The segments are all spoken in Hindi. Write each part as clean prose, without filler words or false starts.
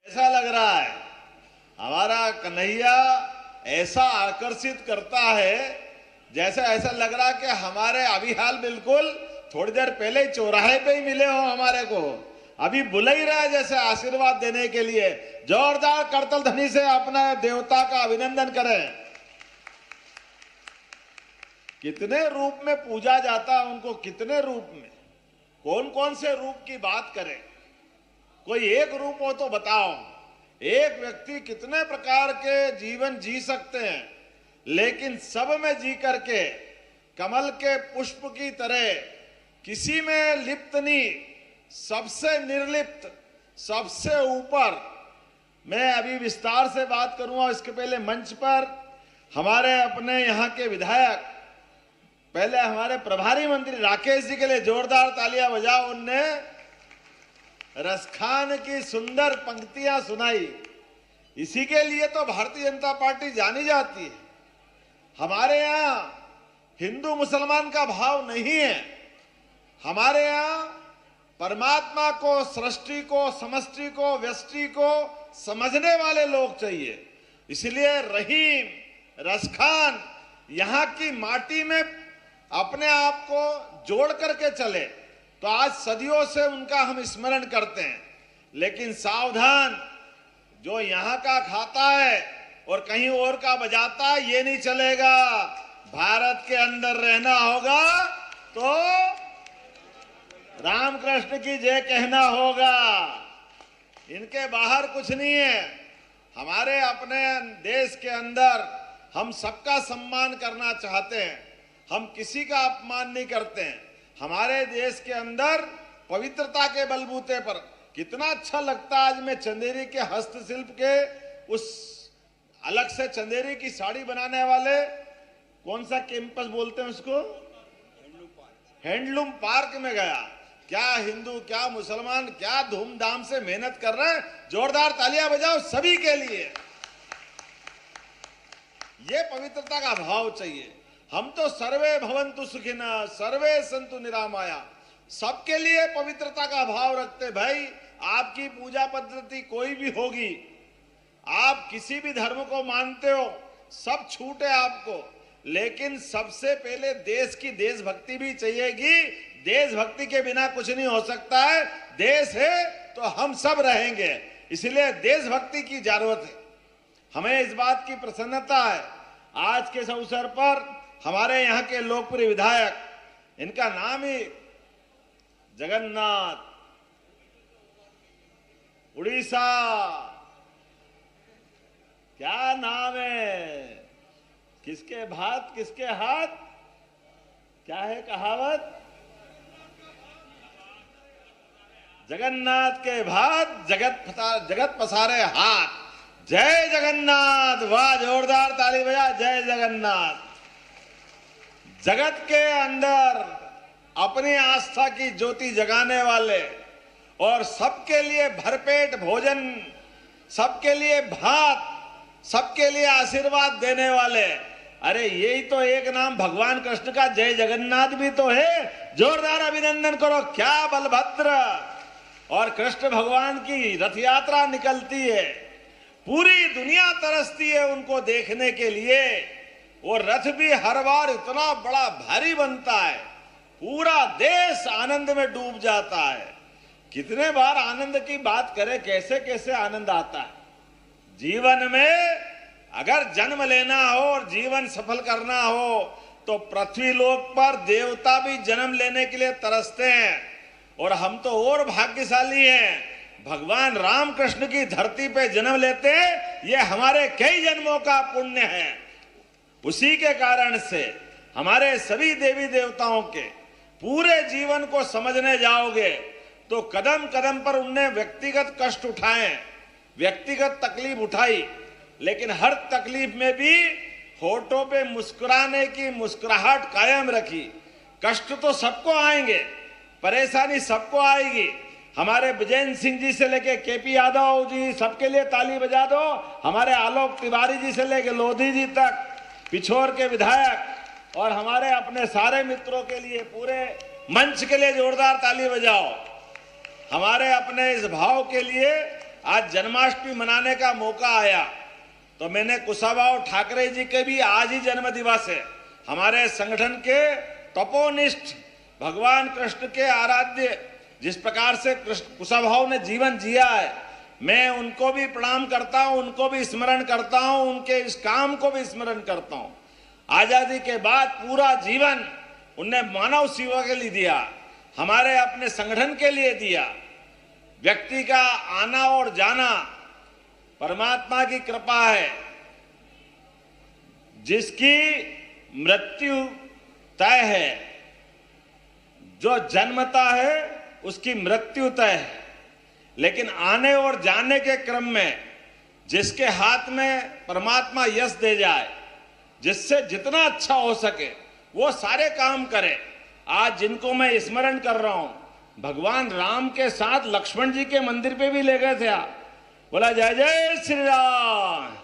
ऐसा लग रहा है हमारा कन्हैया ऐसा आकर्षित करता है, जैसे ऐसा लग रहा कि हमारे अभी हाल बिल्कुल थोड़ी देर पहले ही चौराहे पे ही मिले हो हमारे को, अभी बुला ही रहा है जैसे आशीर्वाद देने के लिए। जोरदार करतल ध्वनि से अपने देवता का अभिनंदन करें। कितने रूप में पूजा जाता है उनको, कितने रूप में, कौन कौन से रूप की बात करें, कोई एक रूप हो तो बताओ। एक व्यक्ति कितने प्रकार के जीवन जी सकते हैं, लेकिन सब में जी करके कमल के पुष्प की तरह किसी में लिप्त नहीं, सबसे निर्लिप्त, सबसे ऊपर। मैं अभी विस्तार से बात करूंगा। इसके पहले मंच पर हमारे अपने यहाँ के विधायक, पहले हमारे प्रभारी मंत्री राकेश जी के लिए जोरदार तालियां बजाओ। उनने रसखान की सुंदर पंक्तियां सुनाई। इसी के लिए तो भारतीय जनता पार्टी जानी जाती है। हमारे यहाँ हिंदू मुसलमान का भाव नहीं है। हमारे यहाँ परमात्मा को, सृष्टि को, समष्टि को, व्यष्टि को समझने वाले लोग चाहिए। इसलिए रहीम, रसखान यहाँ की माटी में अपने आप को जोड़ करके चले तो आज सदियों से उनका हम स्मरण करते हैं। लेकिन सावधान, जो यहाँ का खाता है और कहीं और का बजाता है, ये नहीं चलेगा। भारत के अंदर रहना होगा तो रामकृष्ण की जय कहना होगा। इनके बाहर कुछ नहीं है। हमारे अपने देश के अंदर हम सबका सम्मान करना चाहते हैं, हम किसी का अपमान नहीं करते हैं। हमारे देश के अंदर पवित्रता के बलबूते पर कितना अच्छा लगता है। आज मैं चंदेरी के हस्तशिल्प के उस अलग से चंदेरी की साड़ी बनाने वाले, कौन सा कैंपस बोलते हैं उसको, हैंडलूम पार्क में गया। क्या हिंदू, क्या मुसलमान, क्या धूमधाम से मेहनत कर रहे हैं। जोरदार तालियां बजाओ सभी के लिए। ये पवित्रता का भाव चाहिए। हम तो सर्वे भवन्तु सुखिनः, सर्वे सन्तु निरामया, सबके लिए पवित्रता का भाव रखते। भाई आपकी पूजा पद्धति कोई भी होगी, आप किसी भी धर्म को मानते हो, सब छूट है आपको, लेकिन सबसे पहले देश की देशभक्ति भी चाहिएगी। देशभक्ति के बिना कुछ नहीं हो सकता है। देश है तो हम सब रहेंगे, इसलिए देशभक्ति की जरूरत है। हमें इस बात की प्रसन्नता है आज के इस अवसर पर हमारे यहाँ के लोकप्रिय विधायक, इनका नाम ही जगन्नाथ, उड़ीसा, क्या नाम है, किसके भात किसके हाथ, क्या है कहावत, जगन्नाथ के भात जगत पसारे हाथ। जय जगन्नाथ, वाह, जोरदार ताली बजा, जय जगन्नाथ। जगत के अंदर अपनी आस्था की ज्योति जगाने वाले और सबके लिए भरपेट भोजन, सबके लिए भात, सबके लिए आशीर्वाद देने वाले। अरे यही तो एक नाम भगवान कृष्ण का जय जगन्नाथ भी तो है। जोरदार अभिनंदन करो। क्या बलभद्र और कृष्ण भगवान की रथ यात्रा निकलती है, पूरी दुनिया तरसती है उनको देखने के लिए। वो रथ भी हर बार इतना बड़ा भारी बनता है, पूरा देश आनंद में डूब जाता है। कितने बार आनंद की बात करें, कैसे कैसे आनंद आता है। जीवन में अगर जन्म लेना हो और जीवन सफल करना हो तो पृथ्वी लोक पर देवता भी जन्म लेने के लिए तरसते हैं, और हम तो और भाग्यशाली हैं। भगवान रामकृष्ण की धरती पे जन्म लेते हैं, ये हमारे कई जन्मों का पुण्य है। उसी के कारण से हमारे सभी देवी देवताओं के पूरे जीवन को समझने जाओगे तो कदम कदम पर उनने व्यक्तिगत कष्ट उठाए, व्यक्तिगत तकलीफ उठाई, लेकिन हर तकलीफ में भी होठों पे मुस्कुराने की मुस्कुराहट कायम रखी। कष्ट तो सबको आएंगे, परेशानी सबको आएगी। हमारे विजेंद्र सिंह जी से लेके केपी यादव जी, सबके लिए ताली बजा दो। हमारे आलोक तिवारी जी से लेके लोधी जी तक, पिछोर के विधायक और हमारे अपने सारे मित्रों के लिए, पूरे मंच के लिए जोरदार ताली बजाओ। हमारे अपने इस भाव के लिए आज जन्माष्टमी मनाने का मौका आया तो मैंने कुशाभाऊ ठाकरे जी के भी आज ही जन्म दिवस है, हमारे संगठन के तपोनिष्ठ भगवान कृष्ण के आराध्य जिस प्रकार से कुशाभाऊ ने जीवन जिया है, मैं उनको भी प्रणाम करता हूं, उनको भी स्मरण करता हूं, उनके इस काम को भी स्मरण करता हूं। आजादी के बाद पूरा जीवन उनने मानव सेवा के लिए दिया, हमारे अपने संगठन के लिए दिया। व्यक्ति का आना और जाना परमात्मा की कृपा है, जिसकी मृत्यु तय है, जो जन्मता है उसकी मृत्यु तय है, लेकिन आने और जाने के क्रम में जिसके हाथ में परमात्मा यश दे जाए, जिससे जितना अच्छा हो सके वो सारे काम करे। आज जिनको मैं स्मरण कर रहा हूं, भगवान राम के साथ लक्ष्मण जी के मंदिर पे भी ले गए थे आप, बोला जय जय श्री राम।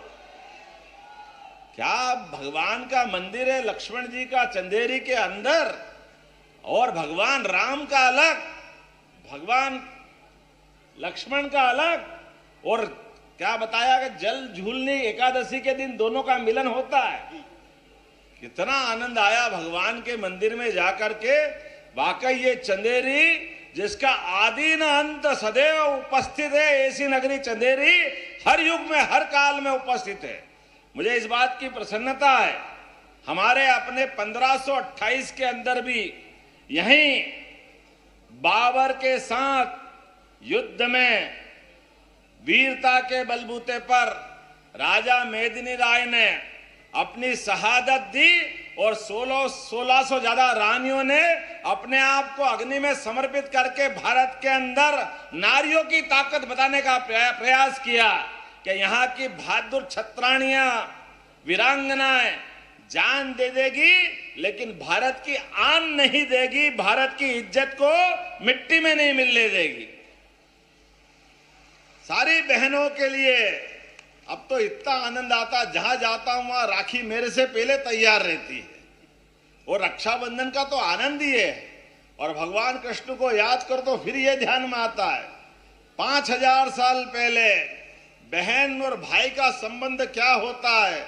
क्या भगवान का मंदिर है लक्ष्मण जी का चंदेरी के अंदर, और भगवान राम का अलग, भगवान लक्ष्मण का अलग। और क्या बताया कि जल झूलनी एकादशी के दिन दोनों का मिलन होता है। कितना आनंद आया भगवान के मंदिर में जाकर के। वाकई ये चंदेरी जिसका आदि न अंत सदैव उपस्थित है, ऐसी नगरी चंदेरी हर युग में हर काल में उपस्थित है। मुझे इस बात की प्रसन्नता है, हमारे अपने 1528 के अंदर भी यहीं बाबर के साथ युद्ध में वीरता के बलबूते पर राजा मेदिनी राय ने अपनी शहादत दी और 1600 ज्यादा रानियों ने अपने आप को अग्नि में समर्पित करके भारत के अंदर नारियों की ताकत बताने का प्रयास किया कि यहाँ की बहादुर छत्राणियां वीरांगनाएं जान दे देगी, लेकिन भारत की आन नहीं देगी, भारत की इज्जत को मिट्टी में नहीं मिलने देगी। सारी बहनों के लिए अब तो इतना आनंद आता, जहां जाता हूं वहां राखी मेरे से पहले तैयार रहती है, और रक्षाबंधन का तो आनंद ही है। और भगवान कृष्ण को याद कर तो फिर ये ध्यान में आता है 5000 साल पहले बहन और भाई का संबंध क्या होता है,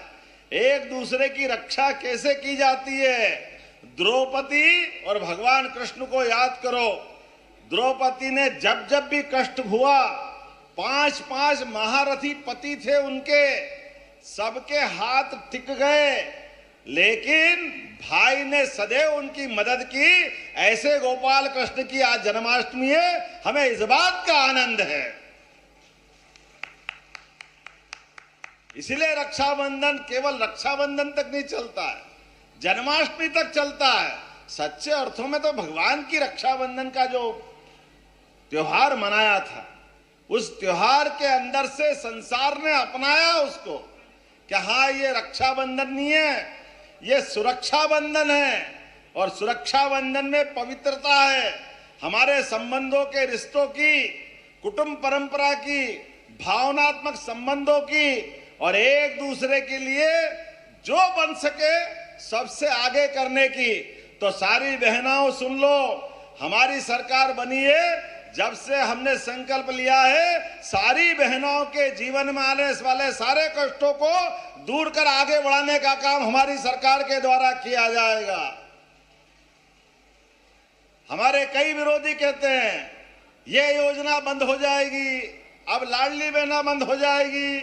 एक दूसरे की रक्षा कैसे की जाती है। द्रौपदी और भगवान कृष्ण को याद करो, द्रौपदी ने जब जब भी कष्ट हुआ, 5 महारथी पति थे उनके, सबके हाथ टिक गए, लेकिन भाई ने सदैव उनकी मदद की। ऐसे गोपाल कृष्ण की आज जन्माष्टमी है, हमें इस बात का आनंद है। इसलिए रक्षाबंधन केवल रक्षाबंधन तक नहीं चलता है, जन्माष्टमी तक चलता है। सच्चे अर्थों में तो भगवान की रक्षाबंधन का जो त्योहार मनाया था, उस त्योहार के अंदर से संसार ने अपनाया उसको कि हाँ ये रक्षाबंधन नहीं है, ये सुरक्षा बंधन है। और सुरक्षा बंधन में पवित्रता है, हमारे संबंधों के, रिश्तों की, कुटुंब परंपरा की, भावनात्मक संबंधों की, और एक दूसरे के लिए जो बन सके सबसे आगे करने की। तो सारी बहनाओं सुन लो, हमारी सरकार बनी है जब से हमने संकल्प लिया है सारी बहनों के जीवन में आने वाले सारे कष्टों को दूर कर आगे बढ़ाने का काम हमारी सरकार के द्वारा किया जाएगा। हमारे कई विरोधी कहते हैं ये योजना बंद हो जाएगी, अब लाडली बहना बंद हो जाएगी,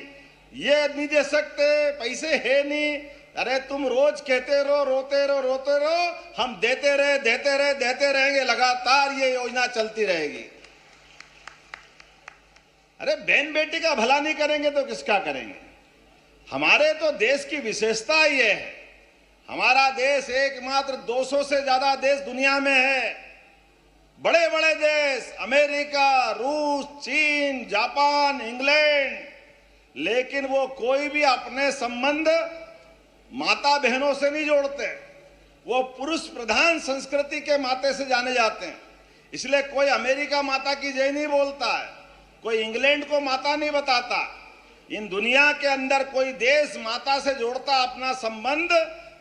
ये नहीं दे सकते, पैसे है नहीं। अरे तुम रोज कहते रहो, रोते रहो, हम देते रहेंगे, लगातार ये योजना चलती रहेगी। अरे बहन बेटी का भला नहीं करेंगे तो किसका करेंगे। हमारे तो देश की विशेषता ये है, हमारा देश एकमात्र 200 से ज्यादा देश दुनिया में है, बड़े बड़े देश अमेरिका, रूस, चीन, जापान, इंग्लैंड, लेकिन वो कोई भी अपने संबंध माता बहनों से नहीं जोड़ते, वो पुरुष प्रधान संस्कृति के माते से जाने जाते हैं। इसलिए कोई अमेरिका माता की जय नहीं बोलता है, कोई इंग्लैंड को माता नहीं बताता। इन दुनिया के अंदर कोई देश माता से जोड़ता अपना संबंध,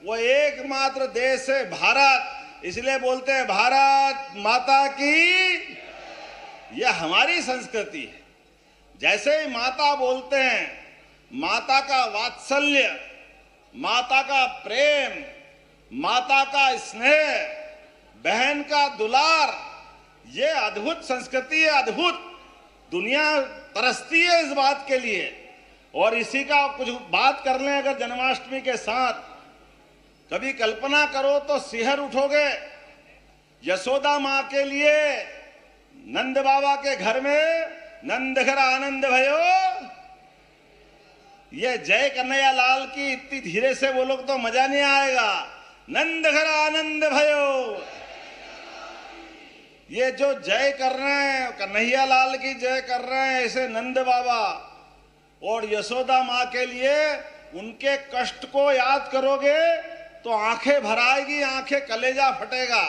वो एकमात्र देश है भारत। इसलिए बोलते हैं भारत माता की। यह हमारी संस्कृति है। जैसे ही माता बोलते हैं, माता का वात्सल्य, माता का प्रेम, माता का स्नेह, बहन का दुलार, ये अद्भुत संस्कृति है, अद्भुत। दुनिया तरसती है इस बात के लिए। और इसी का कुछ बात कर लें अगर जन्माष्टमी के साथ, कभी कल्पना करो तो सिहर उठोगे। यशोदा मां के लिए नंद बाबा के घर में नंद घर आनंद भयो, ये जय कन्हैया लाल की इतनी धीरे से बोलो तो मजा नहीं आएगा। नंद घर आनंद भयो, ये जो जय कर रहे हैं, कन्हैया लाल की जय कर रहे हैं ऐसे नंद बाबा। और यशोदा मां के लिए उनके कष्ट को याद करोगे तो आंखें भर आएगी, आंखें कलेजा फटेगा।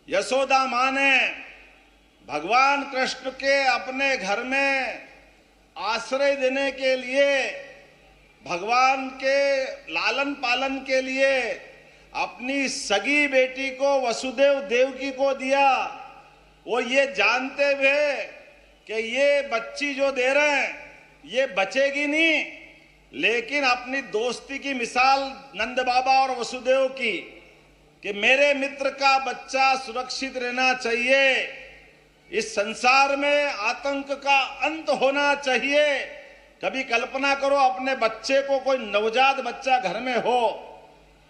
यशोदा मां ने भगवान कृष्ण के अपने घर में आश्रय देने के लिए, भगवान के लालन पालन के लिए अपनी सगी बेटी को वसुदेव देवकी को दिया। वो ये जानते हुए कि ये बच्ची जो दे रहे हैं ये बचेगी नहीं, लेकिन अपनी दोस्ती की मिसाल नंद बाबा और वसुदेव की कि मेरे मित्र का बच्चा सुरक्षित रहना चाहिए, इस संसार में आतंक का अंत होना चाहिए। कभी कल्पना करो अपने बच्चे को, कोई नवजात बच्चा घर में हो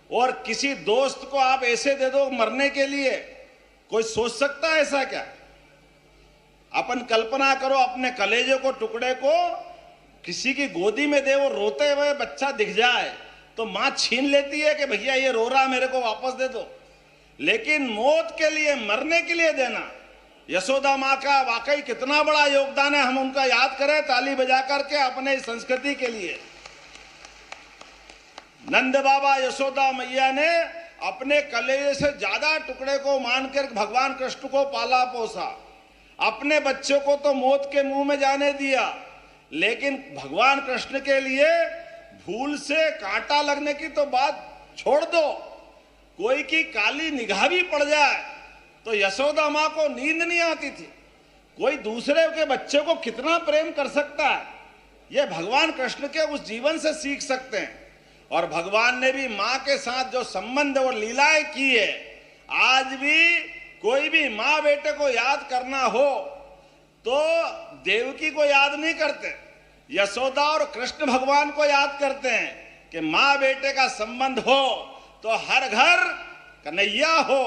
और किसी दोस्त को आप ऐसे दे दो मरने के लिए, कोई सोच सकता है ऐसा क्या? अपन कल्पना करो अपने कलेजे को, टुकड़े को किसी की गोदी में दे, वो रोते हुए बच्चा दिख जाए तो मां छीन लेती है कि भैया ये रो रहा, मेरे को वापस दे दो। लेकिन मौत के लिए, मरने के लिए देना, यशोदा मां का वाकई कितना बड़ा योगदान है। हम उनका याद करें ताली बजा करके अपने इस संस्कृति के लिए। नंद बाबा यशोदा मैया ने अपने कलेजे से ज्यादा टुकड़े को मानकर भगवान कृष्ण को पाला पोसा। अपने बच्चों को तो मौत के मुंह में जाने दिया, लेकिन भगवान कृष्ण के लिए भूल से कांटा लगने की तो बात छोड़ दो, कोई की काली निगाह भी पड़ जाए तो यशोदा मां को नींद नहीं आती थी। कोई दूसरे के बच्चे को कितना प्रेम कर सकता है, यह भगवान कृष्ण के उस जीवन से सीख सकते हैं। और भगवान ने भी मां के साथ जो संबंध और लीलाएं की है, आज भी कोई भी मां बेटे को याद करना हो तो देवकी को याद नहीं करते, यशोदा और कृष्ण भगवान को याद करते हैं कि मां बेटे का संबंध हो तो हर घर कन्हैया हो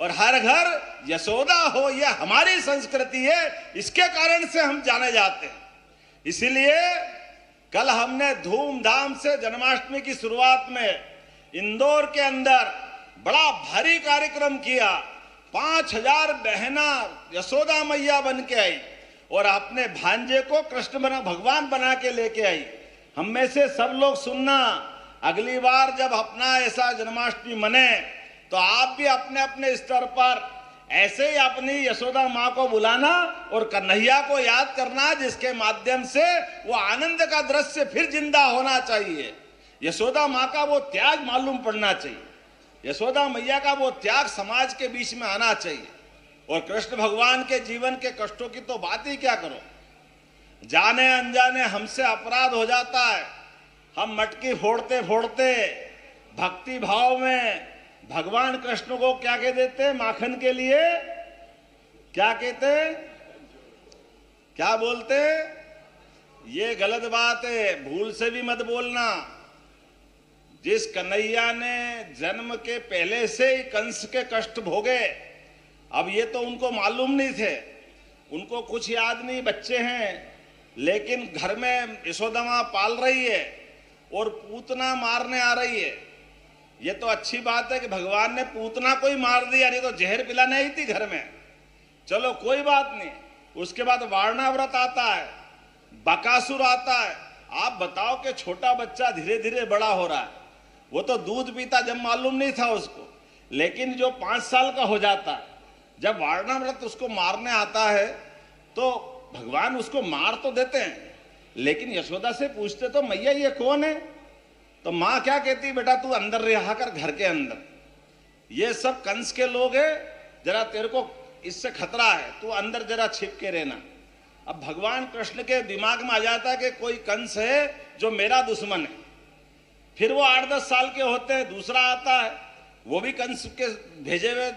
और हर घर यशोदा हो। यह हमारी संस्कृति है, इसके कारण से हम जाने जाते हैं। इसीलिए कल हमने धूमधाम से जन्माष्टमी की शुरुआत में इंदौर के अंदर बड़ा भारी कार्यक्रम किया। 5000 बहना यशोदा मैया बन के आई और अपने भांजे को कृष्ण बना, भगवान बना के लेके आई। हम में से सब लोग सुनना, अगली बार जब अपना ऐसा जन्माष्टमी मने तो आप भी अपने अपने स्तर पर ऐसे ही अपनी यशोदा मां को बुलाना और कन्हैया को याद करना, जिसके माध्यम से वो आनंद का दृश्य फिर जिंदा होना चाहिए। यशोदा मां का वो त्याग मालूम पड़ना चाहिए, यशोदा मैया का वो त्याग समाज के बीच में आना चाहिए। और कृष्ण भगवान के जीवन के कष्टों की तो बात ही क्या करो, जाने अनजाने हमसे अपराध हो जाता है। हम मटकी फोड़ते फोड़ते भक्ति भाव में भगवान कृष्ण को क्या कह देते, माखन के लिए क्या कहते, क्या बोलते, ये गलत बात है, भूल से भी मत बोलना। जिस कन्हैया ने जन्म के पहले से ही कंस के कष्ट भोगे, अब ये तो उनको मालूम नहीं थे, उनको कुछ याद नहीं, बच्चे हैं, लेकिन घर में यशोदा मां पाल रही है और पूतना मारने आ रही है। ये तो अच्छी बात है कि भगवान ने पूतना को ही मार दिया, नहीं तो जहर पिला नहीं थी घर में, चलो कोई बात नहीं। उसके बाद वारणा व्रत आता है, बकासुर आता है। आप बताओ कि छोटा बच्चा धीरे धीरे बड़ा हो रहा है, वो तो दूध पीता जब मालूम नहीं था उसको, लेकिन जो 5 साल का हो जाता है, जब वारणा व्रत उसको मारने आता है तो भगवान उसको मार तो देते हैं, लेकिन यशोदा से पूछते तो मैया ये कौन है, तो मां क्या कहती, बेटा तू अंदर रहा कर, घर के अंदर, ये सब कंस के लोग हैं, जरा तेरे को इससे खतरा है, तू अंदर जरा छिप के रहना। अब भगवान कृष्ण के दिमाग में आ जाता है कि कोई कंस है जो मेरा दुश्मन है। फिर वो 8-10 साल के होते हैं, दूसरा आता है, वो भी कंस के भेजे हुए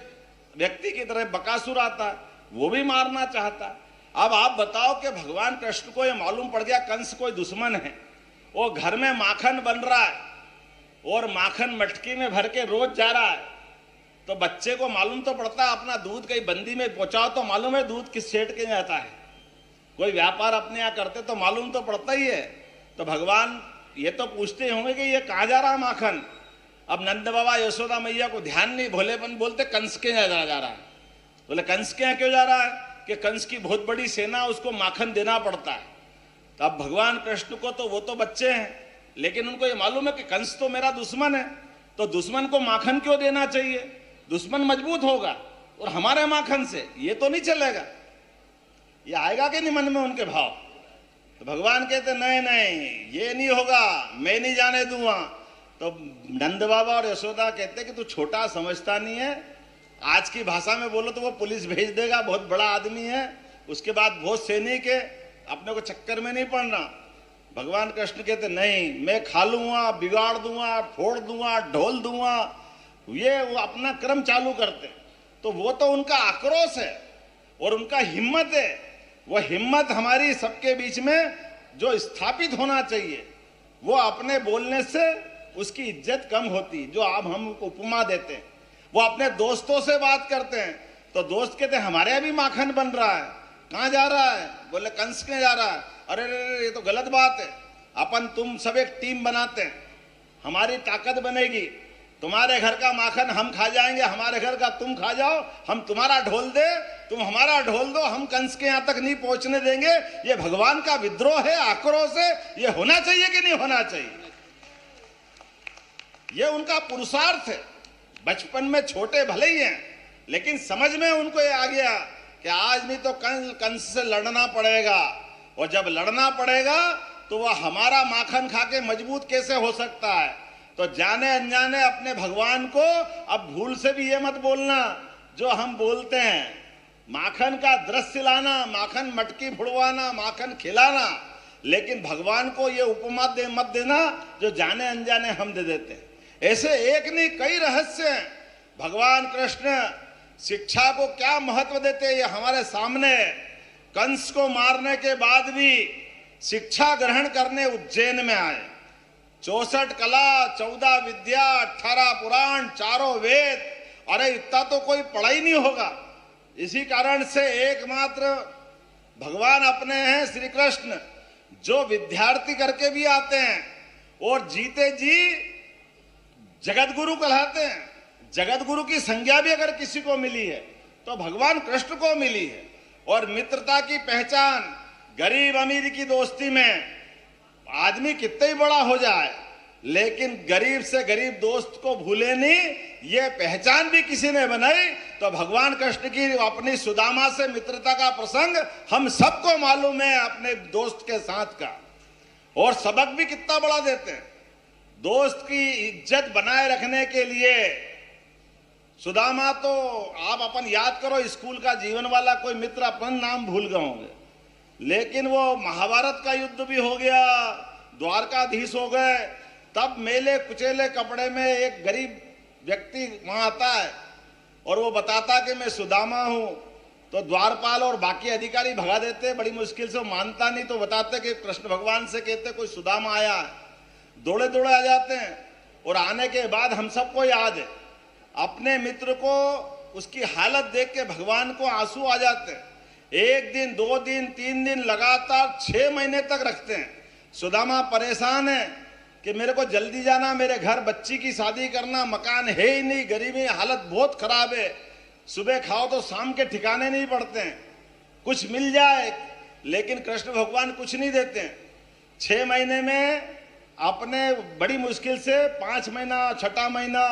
व्यक्ति की तरह बकासुर आता है, वो भी मारना चाहता है। अब आप बताओ कि भगवान कृष्ण को ये मालूम पड़ गया कंस कोई दुश्मन है, वो घर में माखन बन रहा है और माखन मटकी में भर के रोज जा रहा है, तो बच्चे को मालूम तो पड़ता है अपना दूध कहीं बंदी में पहुंचाओ तो मालूम है दूध किस सेठ के जाता है। कोई व्यापार अपने यहाँ करते तो मालूम तो पड़ता ही है। तो भगवान ये तो पूछते होंगे कि ये कहाँ जा रहा है माखन। अब नंद बाबा यशोदा मैया को ध्यान नहीं, भोलेपन बोलते कंस के यहाँ जा रहा है। बोले कंस के यहाँ क्यों जा रहा है कि कंस की बहुत बड़ी सेना, उसको माखन देना पड़ता है। तो अब भगवान कृष्ण को तो वो तो बच्चे हैं, लेकिन उनको ये मालूम है कि कंस तो मेरा दुश्मन है, तो दुश्मन को माखन क्यों देना चाहिए, दुश्मन मजबूत होगा और हमारे माखन से ये तो नहीं चलेगा। ये आएगा कि नहीं मन में उनके भाव। तो भगवान कहते नहीं नहीं ये नहीं होगा, मैं नहीं जाने दूंगा। तो नंद बाबा और यशोदा कहते कि तू छोटा समझता नहीं है, आज की भाषा में बोलो तो वो पुलिस भेज देगा, बहुत बड़ा आदमी है, उसके बाद बहुत सैनिक है, अपने को चक्कर में नहीं पड़ना। भगवान कृष्ण कहते नहीं, मैं खा लूंगा, बिगाड़ दूंगा, फोड़ दूंगा, ढोल दूंगा। ये वो अपना क्रम चालू करते। तो वो तो उनका आक्रोश है और उनका हिम्मत है। वो हिम्मत हमारी सबके बीच में जो स्थापित होना चाहिए, वो अपने बोलने से उसकी इज्जत कम होती। जो आप हम उपमा देते हैं, वो अपने दोस्तों से बात करते हैं तो दोस्त कहते हैं हमारे यहाँ भी माखन बन रहा है, कहाँ जा रहा है, बोले कंस के जा रहा है। अरे ये तो गलत बात है, अपन तुम सब एक टीम बनाते हैं, हमारी ताकत बनेगी, तुम्हारे घर का माखन हम खा जाएंगे, हमारे घर का तुम खा जाओ, हम तुम्हारा ढोल दे, तुम हमारा ढोल दो, हम कंस के यहाँ तक नहीं पहुंचने देंगे। ये भगवान का विद्रोह है, आक्रोश है। ये होना चाहिए कि नहीं होना चाहिए? ये उनका पुरुषार्थ है। बचपन में छोटे भले ही हैं, लेकिन समझ में उनको ये आ गया कि आज नहीं तो कंस से लड़ना पड़ेगा, और जब लड़ना पड़ेगा तो वह हमारा माखन खा के मजबूत कैसे हो सकता है। तो जाने अनजाने अपने भगवान को अब भूल से भी ये मत बोलना जो हम बोलते हैं, माखन का दृश्य लाना, माखन मटकी फुड़वाना, माखन खिलाना, लेकिन भगवान को ये उपमा मत देना जो जाने अनजाने हम दे देते हैं। ऐसे एक नहीं कई रहस्य हैं। भगवान कृष्ण शिक्षा को क्या महत्व देते हैं ये हमारे सामने। कंस को मारने के बाद भी शिक्षा ग्रहण करने उज्जैन में आए। 64 कला, 14 विद्या, 18 पुराण, 4 वेद। अरे इतना तो कोई पढ़ा ही नहीं होगा। इसी कारण से एकमात्र भगवान अपने हैं श्री कृष्ण, जो विद्यार्थी करके भी आते हैं और जीते जी जगत गुरु कहलाते हैं। जगत गुरु की संज्ञा भी अगर किसी को मिली है तो भगवान कृष्ण को मिली है। और मित्रता की पहचान, गरीब अमीर की दोस्ती में आदमी कितना ही बड़ा हो जाए, लेकिन गरीब से गरीब दोस्त को भूले नहीं, ये पहचान भी किसी ने बनाई। तो भगवान कृष्ण की अपनी सुदामा से मित्रता का प्रसंग हम सबको मालूम है अपने दोस्त के साथ का। और सबक भी कितना बड़ा देते हैं। दोस्त की इज्जत बनाए रखने के लिए सुदामा तो आप अपन याद करो, स्कूल का जीवन वाला कोई मित्र, अपन नाम भूल गए होंगे, लेकिन वो महाभारत का युद्ध भी हो गया, द्वारकाधीश हो गए, तब मेले कुचेले कपड़े में एक गरीब व्यक्ति वहां आता है और वो बताता कि मैं सुदामा हूं। तो द्वारपाल और बाकी अधिकारी भगा देते, बड़ी मुश्किल से, वो मानता नहीं। तो बताते कि कृष्ण भगवान से कहते कोई सुदामा आया है, दौड़े दौड़े आ जाते हैं। और आने के बाद हम सबको याद है, अपने मित्र को उसकी हालत देख के भगवान को आंसू आ जाते हैं। 1 दिन 2 दिन 3 दिन लगातार 6 महीने तक रखते हैं। सुदामा परेशान है कि मेरे को जल्दी जाना, मेरे घर बच्ची की शादी करना, मकान है ही नहीं, गरीबी, हालत बहुत खराब है, सुबह खाओ तो शाम के ठिकाने नहीं पड़ते हैं, कुछ मिल जाए। लेकिन कृष्ण भगवान कुछ नहीं देते हैं। 6 महीने में अपने बड़ी मुश्किल से 5 महीना, 6ठा महीना,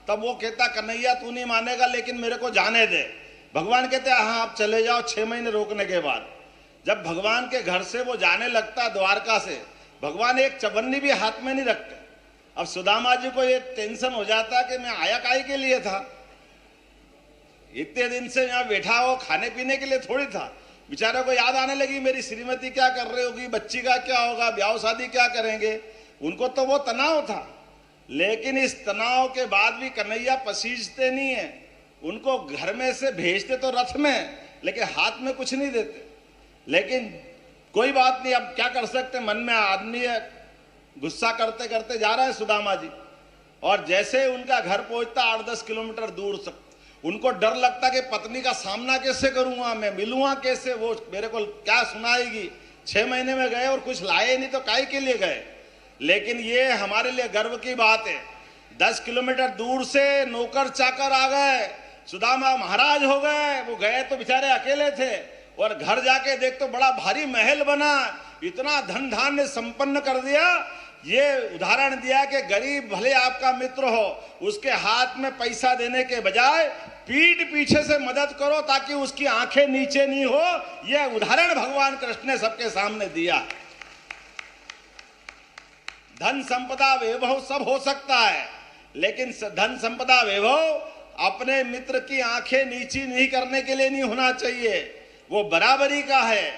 तब वो कहता कन्हैया तू नहीं मानेगा लेकिन मेरे को जाने दे। भगवान कहते हैं हाँ आप चले जाओ। 6 महीने रोकने के बाद जब भगवान के घर से वो जाने लगता द्वारका से, भगवान एक चवन्नी भी हाथ में नहीं रखते। अब सुदामा जी को ये टेंशन हो जाता कि मैं आया काहे के लिए था, इतने दिन से यहाँ बैठा हो, खाने पीने के लिए थोड़ी था। बेचारे को याद आने लगी मेरी श्रीमती क्या कर रही होगी, बच्ची का क्या होगा, ब्याह शादी क्या करेंगे। उनको तो वो तनाव था, लेकिन इस तनाव के बाद भी कन्हैया पसीजते नहीं है। उनको घर में से भेजते तो रथ में, लेकिन हाथ में कुछ नहीं देते। लेकिन कोई बात नहीं, अब क्या कर सकते, मन में आदमी है, गुस्सा करते करते जा रहा है सुदामा जी। और जैसे उनका घर पहुंचता 8-10 किलोमीटर दूर तक, उनको डर लगता कि पत्नी का सामना कैसे करूंगा, मैं मिलूंगा कैसे, वो मेरे को क्या सुनाएगी। 6 महीने में गए और कुछ लाए नहीं तो काहे के लिए गए। लेकिन ये हमारे लिए गर्व की बात है, 10 किलोमीटर दूर से नौकर चाकर आ गए, सुदामा महाराज हो गए। वो गए तो बेचारे अकेले थे, और घर जाके देख तो बड़ा भारी महल बना, इतना धन धान्य संपन्न कर दिया। ये उदाहरण दिया कि गरीब भले आपका मित्र हो, उसके हाथ में पैसा देने के बजाय पीठ पीछे से मदद करो ताकि उसकी आंखें नीचे नहीं हो। यह उदाहरण भगवान कृष्ण ने सबके सामने दिया। धन संपदा वैभव सब हो सकता है, लेकिन धन संपदा वैभव अपने मित्र की आंखें नीची नहीं करने के लिए नहीं होना चाहिए। वो बराबरी का है।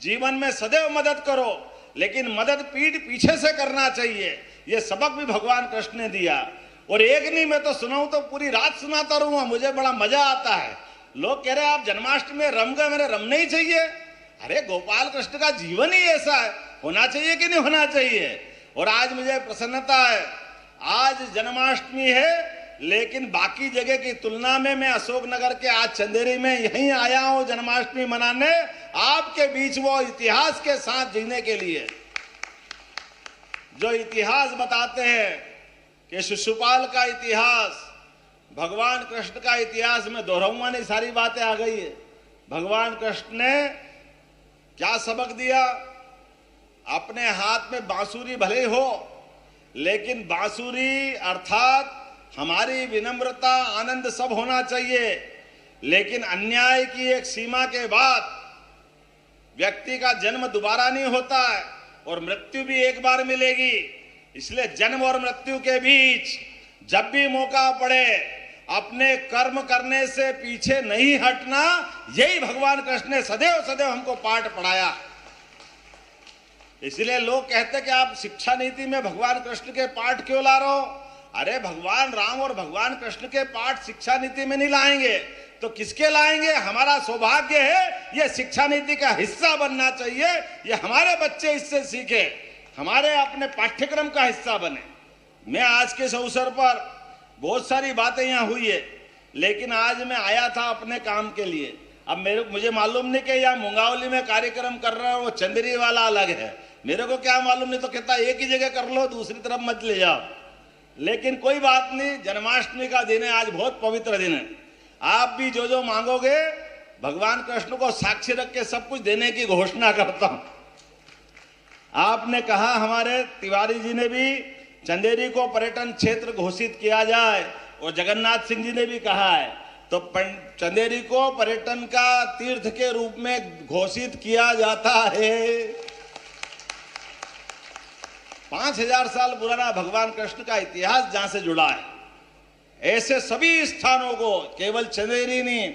जीवन में सदैव मदद करो, लेकिन मदद पीठ पीछे से करना चाहिए। ये सबक भी भगवान कृष्ण ने दिया। और एक नहीं, मैं तो सुनाऊं तो पूरी रात सुनाता रहूंगा, मुझे बड़ा मजा आता है। लोग कह रहे आप जन्माष्टमी में रम गए, मेरे रमने ही चाहिए। अरे गोपाल कृष्ण का जीवन ही ऐसा है, होना चाहिए कि नहीं होना चाहिए। और आज मुझे प्रसन्नता है, आज जन्माष्टमी है, लेकिन बाकी जगह की तुलना में मैं अशोकनगर के आज चंदेरी में यहीं आया हूं जन्माष्टमी मनाने, आपके बीच वो इतिहास के साथ जीने के लिए। जो इतिहास बताते हैं कि शिशुपाल का इतिहास, भगवान कृष्ण का इतिहास में दोहराऊंगा नहीं, सारी बातें आ गई है। भगवान कृष्ण ने क्या सबक दिया। अपने हाथ में बांसुरी भले हो, लेकिन बांसुरी अर्थात हमारी विनम्रता आनंद सब होना चाहिए। लेकिन अन्याय की एक सीमा के बाद व्यक्ति का जन्म दोबारा नहीं होता है, और मृत्यु भी एक बार मिलेगी। इसलिए जन्म और मृत्यु के बीच जब भी मौका पड़े अपने कर्म करने से पीछे नहीं हटना। यही भगवान कृष्ण ने सदैव सदैव हमको पाठ पढ़ाया। इसलिए लोग कहते कि आप शिक्षा नीति में भगवान कृष्ण के पाठ क्यों ला रहे हो। अरे भगवान राम और भगवान कृष्ण के पाठ शिक्षा नीति में नहीं लाएंगे तो किसके लाएंगे। हमारा सौभाग्य है ये शिक्षा नीति का हिस्सा बनना चाहिए। ये हमारे बच्चे इससे सीखे, हमारे अपने पाठ्यक्रम का हिस्सा बने। मैं आज के इस अवसर पर बहुत सारी बातें यहाँ हुई है, लेकिन आज मैं आया था अपने काम के लिए। अब मुझे मालूम नहीं कि यहाँ मुंगावली में कार्यक्रम कर रहा है, वो चंदेरी वाला अलग है। मेरे को क्या मालूम, नहीं तो कहता एक ही जगह कर लो, दूसरी तरफ मत ले जाओ। लेकिन कोई बात नहीं, जन्माष्टमी का दिन है, आज बहुत पवित्र दिन है। आप भी जो जो मांगोगे भगवान कृष्ण को साक्षी रख के सब कुछ देने की घोषणा करता हूं। आपने कहा, हमारे तिवारी जी ने भी चंदेरी को पर्यटन क्षेत्र घोषित किया जाए, और जगन्नाथ सिंह जी ने भी कहा है, तो चंदेरी को पर्यटन का तीर्थ के रूप में घोषित किया जाता है। 5000 साल पुराना भगवान कृष्ण का इतिहास जहां से जुड़ा है, ऐसे सभी स्थानों को, केवल चंदेरी नहीं,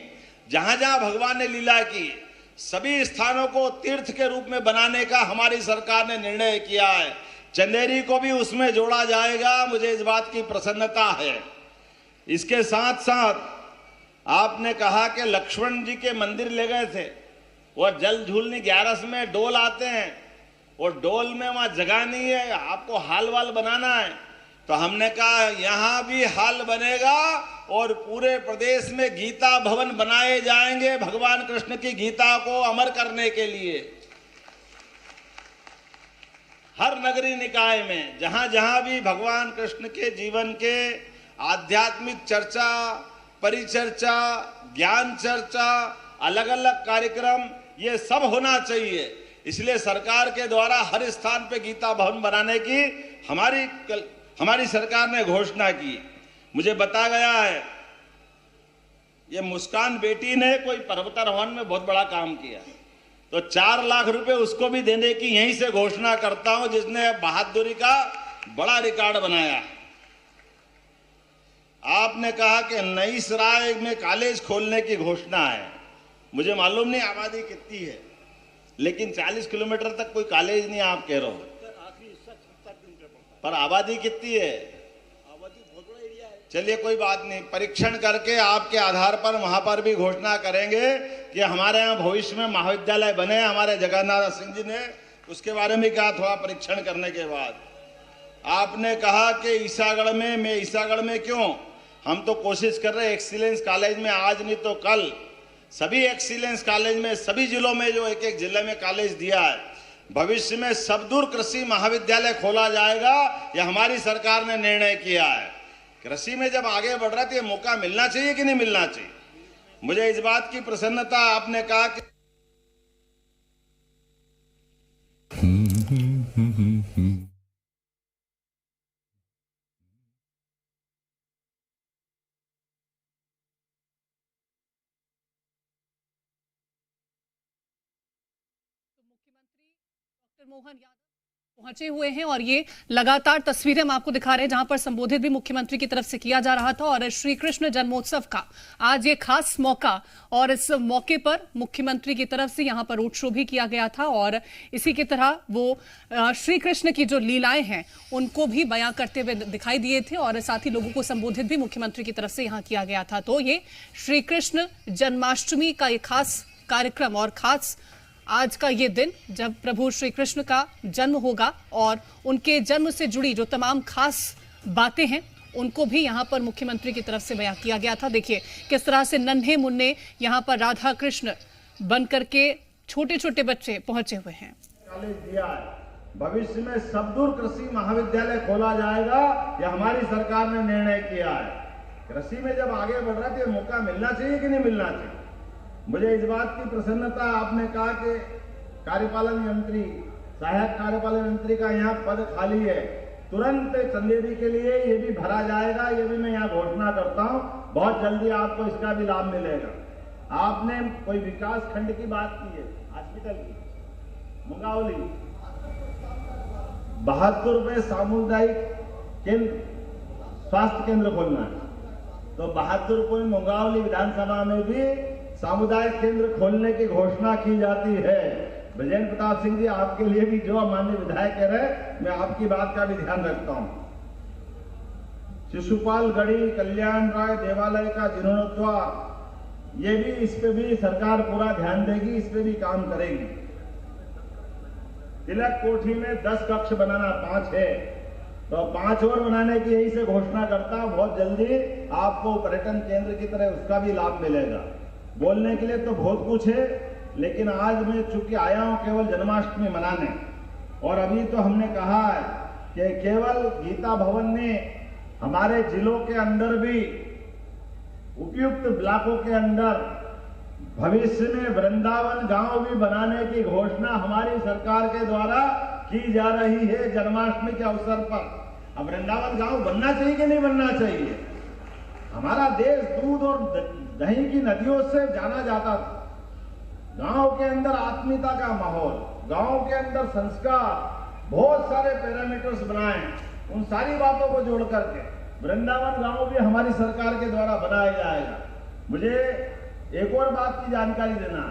जहां जहां भगवान ने लीला की, सभी स्थानों को तीर्थ के रूप में बनाने का हमारी सरकार ने निर्णय किया है। चंदेरी को भी उसमें जोड़ा जाएगा, मुझे इस बात की प्रसन्नता है। इसके साथ साथ आपने कहा कि लक्ष्मण जी के मंदिर ले गए थे, और जल झूलनी 11 में डोल आते हैं, और डोल में वहां जगह नहीं है, आपको हाल वाल बनाना है। तो हमने कहा यहां भी हाल बनेगा, और पूरे प्रदेश में गीता भवन बनाए जाएंगे भगवान कृष्ण की गीता को अमर करने के लिए। हर नगरी निकाय में जहां जहां भी भगवान कृष्ण के जीवन के आध्यात्मिक चर्चा, परिचर्चा, ज्ञान चर्चा, अलग अलग कार्यक्रम, ये सब होना चाहिए। इसलिए सरकार के द्वारा हर स्थान पे गीता भवन बनाने की हमारी सरकार ने घोषणा की। मुझे बता गया है, ये मुस्कान बेटी ने कोई पर्वतारोहण में बहुत बड़ा काम किया, तो 4 लाख रुपए उसको भी देने की यहीं से घोषणा करता हूं, जिसने बहादुरी का बड़ा रिकॉर्ड बनाया। आपने कहा कि नई सराय में कॉलेज खोलने की घोषणा है, मुझे मालूम नहीं आबादी कितनी है, लेकिन 40 किलोमीटर तक कोई कॉलेज नहीं आप कह रहे हो, पर आबादी कितनी है? आबादी बहुत बड़ा एरिया है। चलिए कोई बात नहीं, परीक्षण करके आपके आधार पर वहां पर भी घोषणा करेंगे कि हमारे यहाँ भविष्य में महाविद्यालय बने। हमारे जगन्नाथ सिंह जी ने उसके बारे में कहा, थोड़ा परीक्षण करने के बाद आपने कहा कि ईसागढ़ में, मैं ईसागढ़ में क्यों, हम तो कोशिश कर रहे हैं एक्सीलेंस कॉलेज में, आज नहीं तो कल सभी एक्सीलेंस कॉलेज में, सभी जिलों में जो एक एक जिले में कॉलेज दिया है, भविष्य में सबदूर कृषि महाविद्यालय खोला जाएगा। यह हमारी सरकार ने निर्णय किया है। कृषि में जब आगे बढ़ रहा है तो ये मौका मिलना चाहिए कि नहीं मिलना चाहिए? मुझे इस बात की प्रसन्नता, आपने कहा कि डॉक्टर मोहन यादव पहुंचे हुए हैं और ये लगातार तस्वीरें हम आपको दिखा रहे हैं जहां पर संबोधित भी मुख्यमंत्री की तरफ से किया जा रहा था। और श्री कृष्ण जन्मोत्सव का आज ये खास मौका, और इस मौके पर मुख्यमंत्री की तरफ से यहां पर रोड शो भी किया गया था और इसी की तरह वो श्री कृष्ण की जो लीलाएं हैं उनको भी बयां करते हुए दिखाई दिए थे और साथ ही लोगों को संबोधित भी मुख्यमंत्री की तरफ से यहां किया गया था। तो ये श्री कृष्ण जन्माष्टमी का ये खास कार्यक्रम और खास आज का ये दिन जब प्रभु श्री कृष्ण का जन्म होगा और उनके जन्म से जुड़ी जो तमाम खास बातें हैं उनको भी यहाँ पर मुख्यमंत्री की तरफ से बयां किया गया था। देखिए किस तरह से नन्हे मुन्ने यहाँ पर राधा कृष्ण बन करके छोटे छोटे बच्चे पहुंचे हुए हैं। कॉलेज दिया है, भविष्य में सबदूर कृषि महाविद्यालय खोला जाएगा, यह हमारी सरकार ने निर्णय किया है। कृषि में जब आगे बढ़ रहा है तो मौका मिलना चाहिए कि नहीं मिलना चाहिए? मुझे इस बात की प्रसन्नता, आपने कहा कि कार्यपालन यंत्री, सहायक कार्यपालन यंत्री का यहाँ पद खाली है, तुरंत चंदेरी के लिए ये भी भरा जाएगा। ये भी मैं यहाँ घोषणा करता हूँ, बहुत जल्दी आपको इसका भी लाभ मिलेगा। आपने कोई विकास खंड की बात की है, हॉस्पिटल की, मुंगावली 72 रुपए सामुदायिक केंद्र, स्वास्थ्य केंद्र खोलना है, तो 72 रुपए मुंगावली विधानसभा में भी सामुदायिक केंद्र खोलने की घोषणा की जाती है। ब्रजेंद्र प्रताप सिंह जी, आपके लिए भी जो माननीय विधायक कह रहे हैं, मैं आपकी बात का भी ध्यान रखता हूं। शिशुपाल गढ़ी कल्याण राय देवालय का जीर्णोद्धार, ये भी, इस पे भी सरकार पूरा ध्यान देगी, इस पे भी काम करेगी। तिलक कोठी में 10 कक्ष बनाना, 5 है, तो 5 और बनाने की यही से घोषणा करता हूं। बहुत जल्दी आपको पर्यटन केंद्र की तरह उसका भी लाभ मिलेगा। बोलने के लिए तो बहुत कुछ है, लेकिन आज मैं चूंकि आया हूं केवल जन्माष्टमी मनाने, और अभी तो हमने कहा है कि केवल गीता भवन ने हमारे जिलों के अंदर भी उपयुक्त ब्लॉकों के अंदर भविष्य में वृंदावन गांव भी बनाने की घोषणा हमारी सरकार के द्वारा की जा रही है जन्माष्टमी के अवसर पर। अब वृंदावन गांव बनना चाहिए कि नहीं बनना चाहिए? हमारा देश दूध और दही की नदियों से जाना जाता था। गांव के अंदर आत्मीयता का माहौल, गांव के अंदर संस्कार, बहुत सारे पैरामीटर्स बनाए, उन सारी बातों को जोड़ करके वृंदावन गांव भी हमारी सरकार के द्वारा बनाया जाएगा। मुझे एक और बात की जानकारी देना,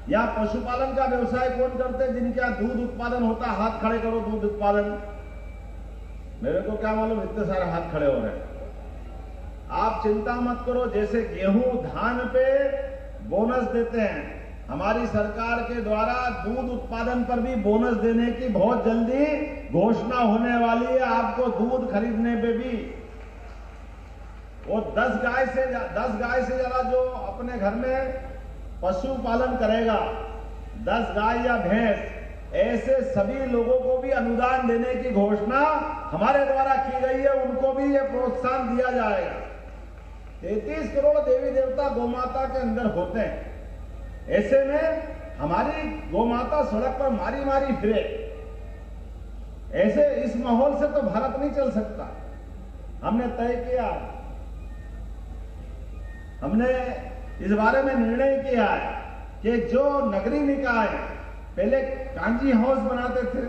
यहाँ पशुपालन का व्यवसाय कौन करते हैं? जिनके यहाँ दूध उत्पादन होता है, हाथ खड़े करो। दूध उत्पादन, मेरे को क्या मालूम इतने सारे हाथ खड़े हो रहे हैं। आप चिंता मत करो, जैसे गेहूं धान पे बोनस देते हैं, हमारी सरकार के द्वारा दूध उत्पादन पर भी बोनस देने की बहुत जल्दी घोषणा होने वाली है। आपको दूध खरीदने पे भी, वो 10 गाय से ज्यादा जो अपने घर में पशु पालन करेगा, 10 गाय या भैंस, ऐसे सभी लोगों को भी अनुदान देने की घोषणा हमारे द्वारा की गई है। उनको भी ये प्रोत्साहन दिया जाएगा। 33 करोड़ देवी देवता गौमाता के अंदर होते हैं, ऐसे में हमारी गौमाता सड़क पर मारी मारी फिरे, ऐसे इस माहौल से तो भारत नहीं चल सकता। हमने तय किया, हमने इस बारे में निर्णय किया है कि जो नगरीय निकाय पहले कांजी हाउस बनाते थे,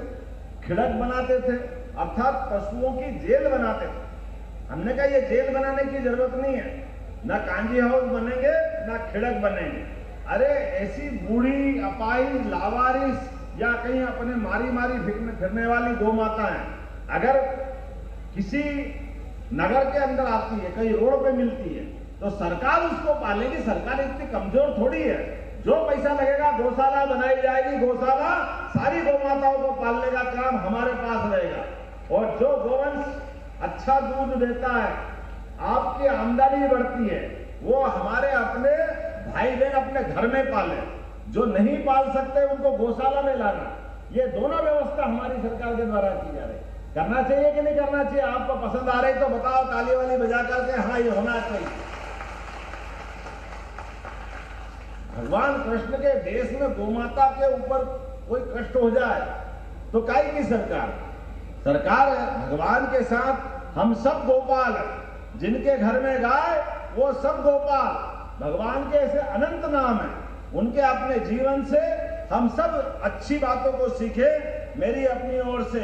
खिड़क बनाते थे, अर्थात पशुओं की जेल बनाते थे, हमने कहा ये जेल बनाने की जरूरत नहीं है, ना कांजी हाउस बनेंगे ना खिड़क बनेंगे। अरे ऐसी बूढ़ी अपाहिज लावारिस या कहीं अपने मारी मारी फिरने वाली गौ माता है, अगर किसी नगर के अंदर आती है, कहीं रोड पे मिलती है, तो सरकार उसको पालेगी। सरकार इतनी कमजोर थोड़ी है। जो पैसा लगेगा गौशाला बनाई जाएगी, गौशाला सारी गौ माताओं को पालने का काम हमारे पास रहेगा। और जो गोवंश अच्छा दूध देता है, आपकी आमदनी बढ़ती है, वो हमारे अपने भाई बहन अपने घर में पाले। जो नहीं पाल सकते उनको गौशाला में लाना, ये दोनों व्यवस्था हमारी सरकार के द्वारा की जा रही है। करना चाहिए कि नहीं करना चाहिए? आपको पसंद आ रही तो बताओ ताली वाली बजा करके, हाँ ये होना चाहिए। भगवान कृष्ण के देश में गोमाता के ऊपर कोई कष्ट हो जाए तो काहे की सरकार है। भगवान के साथ हम सब गोपाल हैं। जिनके घर में गाय वो सब गोपाल। भगवान के ऐसे अनंत नाम है, उनके अपने जीवन से हम सब अच्छी बातों को सीखे। मेरी अपनी ओर से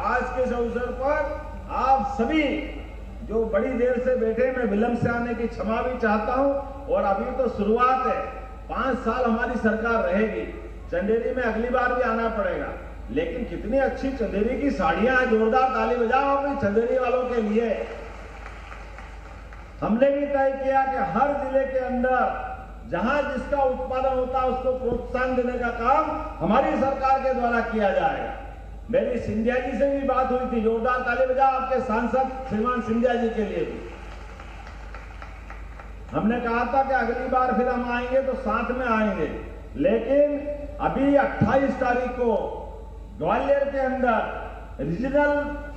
आज के इस अवसर पर आप सभी जो बड़ी देर से बैठे, मैं विलंब से आने की क्षमा भी चाहता हूं। और अभी तो शुरुआत है, 5 साल हमारी सरकार रहेगी। चंदेरी में अगली बार भी आना पड़ेगा। लेकिन कितनी अच्छी चंदेरी की साड़ियां हैं, जोरदार ताली बजाओ अपनी चंदेरी वालों के लिए। हमने भी तय किया कि हर जिले के अंदर जहां जिसका उत्पादन होता है उसको प्रोत्साहन देने का काम हमारी सरकार के द्वारा किया जाएगा। मेरी सिंधिया जी से भी बात हुई थी, जोरदार ताली बजाओ आपके सांसद श्रीमान सिंधिया जी के लिए भी। हमने कहा था कि अगली बार फिर हम आएंगे तो साथ में आएंगे। लेकिन अभी 28 तारीख को ग्वालियर के अंदर रीजनल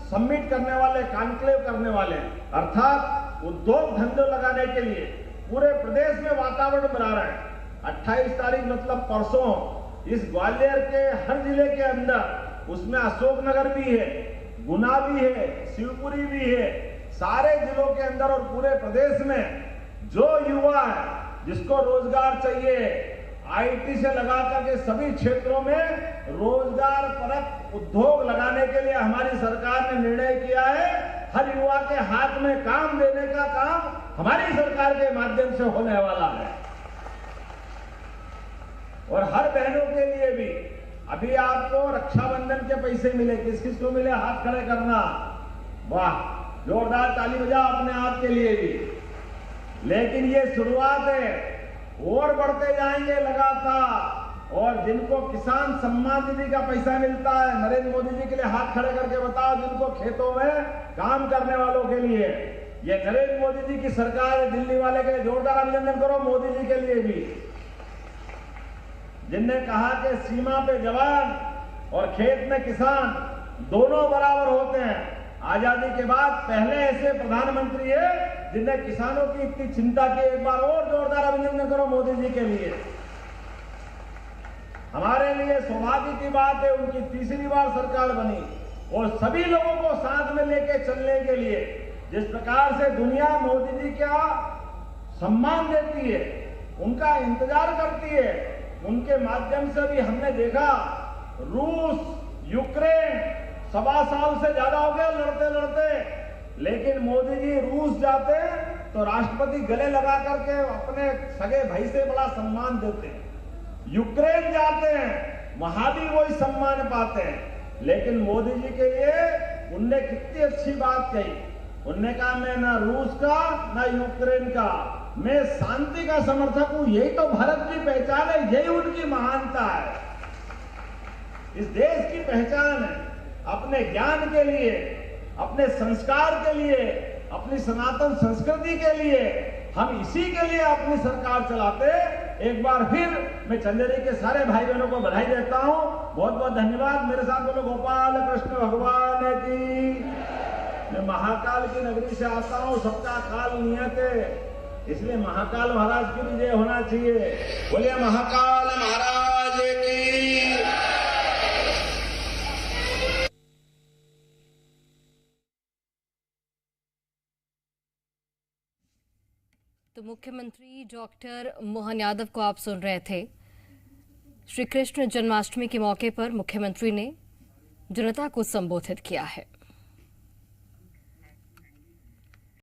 समिट करने वाले, कॉन्क्लेव करने वाले, अर्थात उद्योग धंधे लगाने के लिए पूरे प्रदेश में वातावरण बना रहे हैं। 28 तारीख मतलब परसों इस ग्वालियर के हर जिले के अंदर, उसमें अशोकनगर भी है, गुना भी है, शिवपुरी भी है, सारे जिलों के अंदर और पूरे प्रदेश में जो युवा है जिसको रोजगार चाहिए, आईटी से लगा करके सभी क्षेत्रों में रोजगार परक उद्योग लगाने के लिए हमारी सरकार ने निर्णय किया है। हर युवा के हाथ में काम देने का काम हमारी सरकार के माध्यम से होने वाला है। और हर बहनों के लिए भी अभी आपको रक्षाबंधन के पैसे मिले, किस किस को मिले हाथ खड़े करना। वाह, जोरदार ताली बजाओ अपने आप के लिए भी। लेकिन ये शुरुआत है, और बढ़ते जाएंगे लगातार। और जिनको किसान सम्मान निधि का पैसा मिलता है, नरेंद्र मोदी जी के लिए हाथ खड़े करके बताओ, जिनको खेतों में काम करने वालों के लिए, ये नरेंद्र मोदी जी की सरकार है। दिल्ली वाले के लिए जोरदार अभिनंदन करो, मोदी जी के लिए भी, जिनने कहा कि सीमा पे जवान और खेत में किसान दोनों बराबर होते हैं। आजादी के बाद पहले ऐसे प्रधानमंत्री है जिनने किसानों की इतनी चिंता की। एक बार और जोरदार अभिनंदन करो मोदी जी के लिए। हमारे लिए सौभाग्य की बात है, उनकी तीसरी बार सरकार बनी और सभी लोगों को साथ में लेके चलने के लिए जिस प्रकार से दुनिया मोदी जी का सम्मान देती है, उनका इंतजार करती है, उनके माध्यम से भी हमने देखा रूस, यूक्रेन 1.25 साल से ज्यादा हो गया लड़ते लड़ते, लेकिन मोदी जी रूस जाते हैं तो राष्ट्रपति गले लगा करके अपने सगे भाई से बड़ा सम्मान देते हैं। यूक्रेन जाते हैं, वहां भी वही सम्मान पाते हैं। लेकिन मोदी जी के लिए उनने कितनी अच्छी बात कही। उनने कहा मैं ना रूस का ना यूक्रेन का, मैं शांति का समर्थक हूं। यही तो भारत की पहचान है, यही उनकी महानता है, इस देश की पहचान है। अपने ज्ञान के लिए, अपने संस्कार के लिए, अपनी सनातन संस्कृति के लिए, हम इसी के लिए अपनी सरकार चलाते। एक बार फिर मैं चंदेरी के सारे भाई बहनों को बधाई देता हूं। बहुत बहुत धन्यवाद। मेरे साथ बोलो गोपाल कृष्ण भगवान की। मैं महाकाल की नगरी से आता हूं, सबका काल नियत है, इसलिए महाकाल महाराज की विजय होना चाहिए। बोलिए महाकाल महाराज की। तो मुख्यमंत्री डॉक्टर मोहन यादव को आप सुन रहे थे। श्री कृष्ण जन्माष्टमी के मौके पर मुख्यमंत्री ने जनता को संबोधित किया है।